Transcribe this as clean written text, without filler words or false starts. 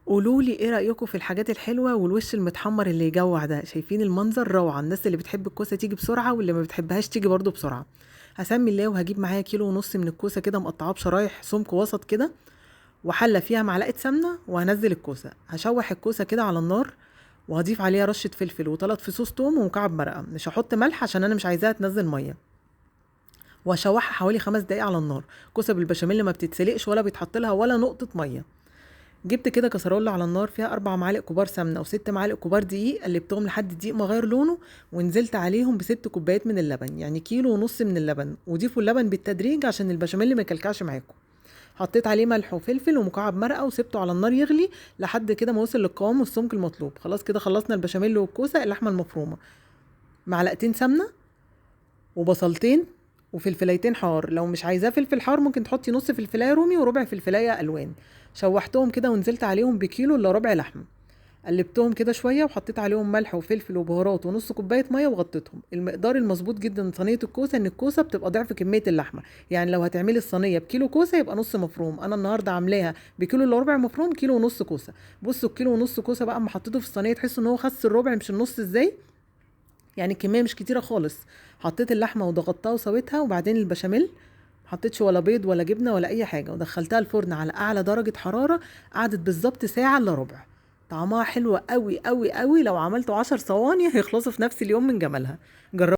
قولولي ايه رأيكم في الحاجات الحلوة والوش المتحمر اللي يجوع ده؟ شايفين المنظر روعة. الناس اللي بتحب الكوسة تيجي بسرعة واللي ما بتحبهاش تيجي برضو بسرعة. هسمي الله وهجيب معايا كيلو ونص من الكوسة كده مقطعاه بشرايح سمك وسط كده، وحلة فيها معلقة سمنة، وهنزل الكوسة هشوح الكوسة كده على النار، وهضيف عليها رشة فلفل وثلاث فصوص توم ومكعب مرقة. مش هحط ملح عشان انا مش عايزاها تنزل مية، وهشوحها حوالي 5 دقايق على النار. كوسة بالبشاميل ما بتتسلقش ولا بيتحط لها ولا نقطة مية. جبت كده كسرولة على النار فيها 4 معالق كبار سمنة و6 معالق كبار دقيق، قلبتهم لحد الدقيق ما غير لونه، ونزلت عليهم ب6 كوبايات من اللبن، يعني كيلو ونص من اللبن. وضيفوا اللبن بالتدريج عشان البشاميل ما يكلكعش معاكم. حطيت عليه ملح وفلفل ومكعب مرقة وسبته على النار يغلي لحد كده ما وصل للقوام والسمك المطلوب. خلاص كده خلصنا البشاميل والكوسة. اللحمة المفرومة، معلقتين سمنة، وبصلتين، وفلفلايتين حار. لو مش عايزاه فلفل حار ممكن تحطي نص فلفلايه رومي وربع فلفلايه الوان. شوحتهم كده ونزلت عليهم بكيلو الا ربع لحمه. قلبتهم كده شويه وحطيت عليهم ملح وفلفل وبهارات ونص كوبايه ميه وغطيتهم. المقدار المظبوط جدا صينيه الكوسه ان الكوسه بتبقى ضعف كميه اللحمه. يعني لو هتعملي الصينيه بكيلو كوسه يبقى نص مفروم. انا النهارده عاملاها بكيلو الا ربع مفروم، كيلو ونص كوسه. بصوا الكيلو ونص كوسه بقى اما حطيته في الصينيه تحسوا ان هو خس الربع مش النص ازاي. يعني الكميه مش كتيره خالص. حطيت اللحمه وضغطتها وسويتها، وبعدين البشاميل محطتش ولا بيض ولا جبنه ولا اي حاجه، ودخلتها الفرن على اعلى درجه حراره. قعدت بالظبط ساعه الا ربع. طعمها حلو قوي قوي قوي. لو عملته 10 صواني هيخلصوا في نفس اليوم من جمالها. جربوا.